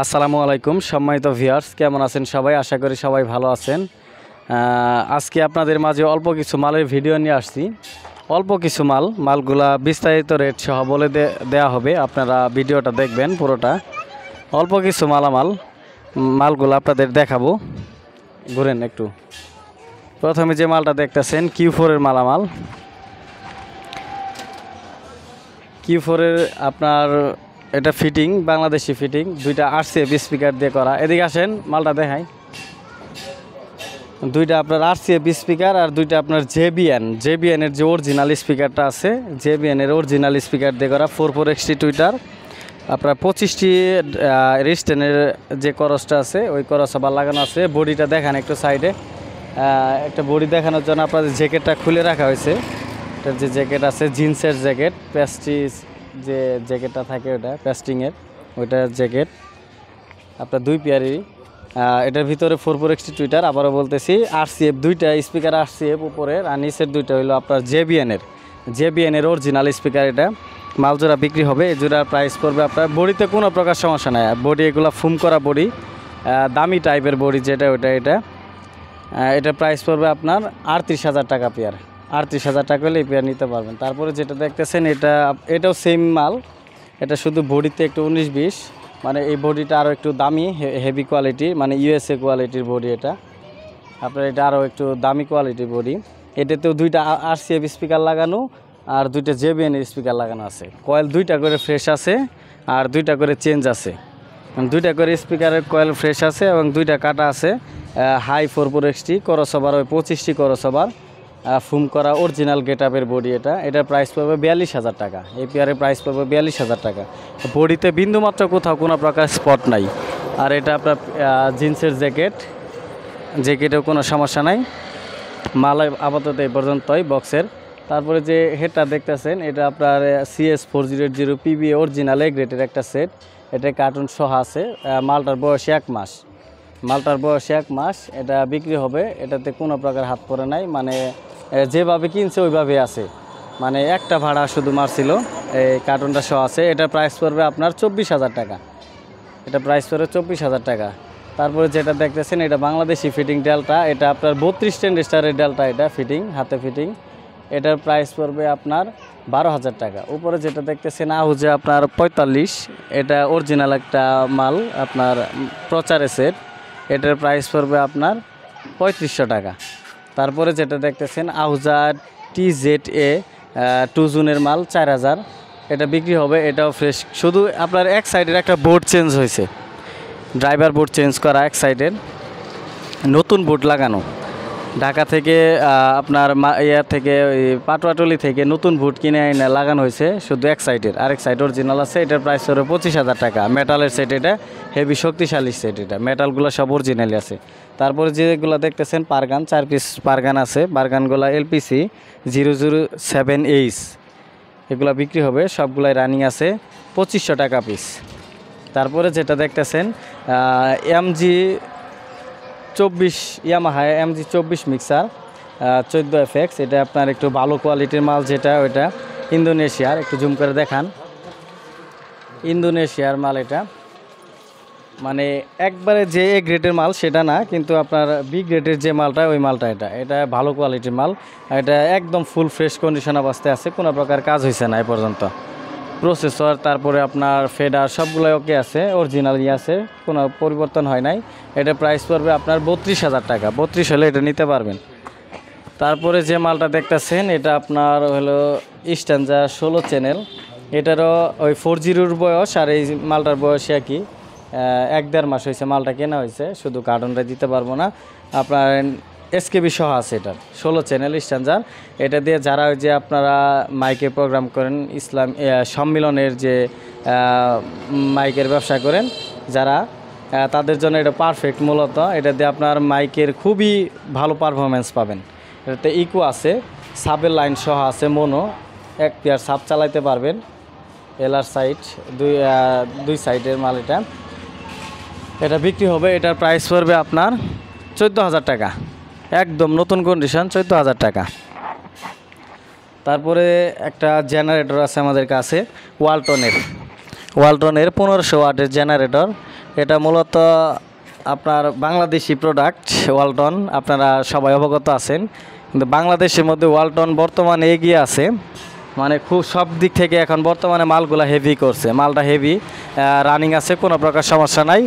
আসসালামু আলাইকুম সম্মানিত ভিউয়ার্স, কেমন আছেন সবাই? আশা করি সবাই ভালো আছেন। আজকে আপনাদের মাঝে অল্প কিছু মালের ভিডিও নিয়ে আসছি। অল্প কিছু মালগুলা বিস্তারিত রেট সহ বলে দেওয়া হবে, আপনারা ভিডিওটা দেখবেন পুরোটা। অল্প কিছু মালগুলো আপনাদের দেখাবো, ঘুরেন একটু। প্রথমে যে মালটা দেখতেছেন Q4-এর মালামাল। Q4-এর আপনার এটা ফিটিং, বাংলাদেশি ফিটিং, দুইটা RCF স্পিকার দিয়ে করা। এদিকে আসেন, মালটা দেখাই। দুইটা আপনার RCF স্পিকার আর দুইটা আপনার JBN-এর যে অরিজিনাল স্পিকারটা আছে, JBN-এর অরিজিনাল স্পিকার দিয়ে করা। 44XT টুইটার আপনার 25টি রিস্টেনের যে করসটা আছে ওই করস আবার লাগানো আছে। বডিটা দেখান একটু সাইডে, একটা বডি দেখানোর জন্য আপনাদের জ্যাকেটটা খুলে রাখা হয়েছে। এটার যে জ্যাকেট আছে, জিন্সের জ্যাকেট, প্যাস্টিস যে জ্যাকেটটা থাকে ওটা প্যাস্টিংয়ের, ওইটার জ্যাকেট আপনার দুই পেয়ারই। এটার ভিতরে 44XT টুইটার, আবারও বলতেছি RCF দুইটা স্পিকার, RCF উপরের আর নিচের দুইটা হইলো আপনার JBN-এর অরিজিনাল স্পিকার। এটা মাল জোড়া বিক্রি হবে। এই জোড়ার প্রাইস পড়বে আপনার, বডিতে কোনো প্রকার সমস্যা নাই, বডি এগুলো ফুম করা বডি, দামি টাইপের বডি যেটা ওটা। এটার প্রাইস পড়বে আপনার 38,000 টাকা পেয়ার। 38,000 টাকা হলে এই পেয়ার নিতে পারবেন। তারপরে যেটা দেখতেছেন এটাও সেম মাল, এটা শুধু বডিতে একটু 19-20, মানে এই বডিটা আরও একটু দামি, হেভি কোয়ালিটি, মানে USA কোয়ালিটির বডি। এটা আপনার এটা আরও একটু দামি কোয়ালিটির বডি। এটাতেও দুইটা RCF স্পিকার লাগানো আর দুইটা JBN-এর স্পিকার লাগানো আছে। কয়েল দুইটা করে ফ্রেশ আছে আর দুইটা করে চেঞ্জ আছে। দুইটা করে স্পিকারের কয়েল ফ্রেশ আছে এবং দুইটা কাটা আছে। হাই 44XT করসওভার, ওই 25টি করসওভার ফুম করা অরিজিনাল গেটআপের বডি। এটার প্রাইস পড়বে 42,000 টাকা। এই পেয়ারের প্রাইস পড়বে 42,000 টাকা। বডিতে বিন্দুমাত্র কোথাও কোনো প্রকার স্পট নাই। আর এটা আপনার জিন্সের জ্যাকেটেও কোনো সমস্যা নাই। মাল আপাতত এই পর্যন্তই বক্সের। তারপরে যে হেডটা দেখতেছেন, এটা আপনার CS4080 PBA অরিজিনাল এ গ্রেডের একটা সেট। এটা কার্টুন সহ আছে। মালটার বয়স 1 মাস। এটা বিক্রি হবে, এটাতে কোনো প্রকার হাত পড়ে নাই, মানে যেভাবে কিনছে ওইভাবে আছে, মানে একটা ভাড়া শুধু মারছিল। এই কার্টুনটা সহ আছে। এটার প্রাইস পড়বে আপনার 24,000 টাকা। এটা প্রাইস পড়বে 24,000 টাকা। তারপরে যেটা দেখতেছেন, এটা বাংলাদেশি ফিটিং ডেল্টা। এটা আপনার 32 স্টারের ডেল্টা, এটা ফিটিং, হাতে ফিটিং। এটার প্রাইস পড়বে আপনার 12,000 টাকা। উপরে যেটা দেখতেছেন আহুজে আপনার 45, এটা অরিজিনাল একটা মাল, আপনার প্রচারের সেট। এটার প্রাইস পড়বে আপনার 3500 টাকা। তারপরে যেটা দেখতেছেন আহুজা TZA 2 জুনের মাল 4000, এটা বিক্রি হবে। এটাও ফ্রেশ, শুধু আপনার এক সাইডের একটা বোর্ড চেঞ্জ হয়েছে, ড্রাইভার বোর্ড চেঞ্জ করা, এক সাইডের নতুন বোর্ড লাগানো। ঢাকা থেকে আপনার পাটুয়াটলি থেকে নতুন বোর্ড কিনে এনে লাগানো হয়েছে, শুধু এক সাইডের, আরেক সাইড অরিজিনাল আছে। এটার প্রাইস হলো 25,000 টাকা। মেটালের সেট, এটা হেভি শক্তিশালী সেট, এটা মেটালগুলো সব অরিজিনালি আছে। তারপরে যেগুলো দেখতেছেন পারগান, 4 পিস পারগান আছে। পারগানগুলো LPC 007H, এগুলো বিক্রি হবে, সবগুলাই রানিং আছে, 2500 টাকা পিস। তারপরে যেটা দেখতেছেন ইয়ামাহা MG24 মিক্সার 14FX, এটা আপনার একটু ভালো কোয়ালিটির মাল, যেটা ওইটা ইন্দোনেশিয়ার, একটু জুম করে দেখান, ইন্দোনেশিয়ার মাল। এটা মানে একবারে যে A গ্রেডের মাল সেটা না, কিন্তু আপনার B গ্রেডের যে মালটা, ওই মালটা এটা ভালো কোয়ালিটির মাল। এটা একদম ফুল ফ্রেশ কন্ডিশন অবস্থায় আছে, কোনো প্রকার কাজ হয়েছে না এ পর্যন্ত। প্রসেসর, তারপরে আপনার ফেডার সবগুলোই ওকে আছে, অরিজিনালই আছে, কোনো পরিবর্তন হয় নাই। এটা প্রাইস পড়বে আপনার 32,000 টাকা। 32 হলে এটা নিতে পারবেন। তারপরে যে মালটা দেখতেছেন, এটা আপনার হলো স্ট্যান্ডার 16 চ্যানেল। এটারও ওই 40-র বয়স, আর এই মালটার বয়স একই, 1-1.5 মাস হয়েছে মালটা কেনা হয়েছে, শুধু কার্টনটা দিতে পারবো না। আপনার SKB সহ আছে। এটার 16 চ্যানেল স্ট্যান্ডার। এটা দিয়ে যারা ওই যে আপনারা মাইকে প্রোগ্রাম করেন, ইসলাম সম্মিলনের যে মাইকের ব্যবসা করেন যারা, তাদের জন্য এটা পারফেক্ট। মূলত এটা দিয়ে আপনার মাইকের খুবই ভালো পারফরমেন্স পাবেন। এটাতে ইকো আছে, সাবের লাইন সহ আছে, মোনো, এক পেয়ার সাব চালাইতে পারবেন। এলার সাইড দুই সাইডের মাল। এটা বিক্রি হবে। এটার প্রাইস পড়বে আপনার 14,000 টাকা, একদম নতুন কন্ডিশন, 14,000 টাকা। তারপরে একটা জেনারেটর আছে আমাদের কাছে, ওয়ালটনের 1500 ওয়াটের জেনারেটর। এটা মূলত আপনার বাংলাদেশি প্রোডাক্ট ওয়ালটন, আপনারা সবাই অবগত আছেন। কিন্তু বাংলাদেশের মধ্যে ওয়ালটন বর্তমানে এগিয়ে আছে, মানে খুব সব দিক থেকে এখন বর্তমানে মালগুলা হেভি করছে, মালটা হেভি রানিং আছে, কোনো প্রকার সমস্যা নাই,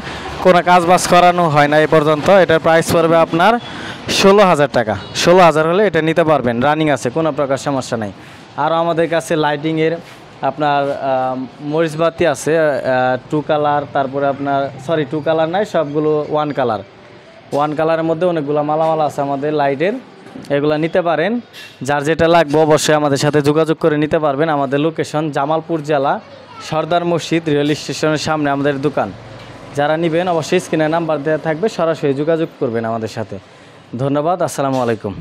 কোনো কাজ বাজ করানো হয় না এ পর্যন্ত। এটার প্রাইস পড়বে আপনার 16,000 টাকা। 16,000 হলে এটা নিতে পারবেন, রানিং আছে, কোনো প্রকার সমস্যা নাই। আরও আমাদের কাছে লাইটিংয়ের আপনার মরিচবাতি আছে 2 কালার, তারপরে আপনার 2 কালার নাই, সবগুলো 1 কালার। 1 কালারের মধ্যে অনেকগুলো মালামাল আছে আমাদের লাইটের, এগুলো নিতে পারেন। যার যেটা লাগবে অবশ্যই আমাদের সাথে যোগাযোগ করে নিতে পারবেন। আমাদের লোকেশন জামালপুর জেলা, সর্দার মসজিদ রেল স্টেশনের সামনে আমাদের দোকান। যারা নেবেন অবশ্যই স্ক্রিনে নাম্বার দেওয়া থাকবে, সরাসরি যোগাযোগ করবেন আমাদের সাথে। ধন্যবাদ, আসসালামু আলাইকুম।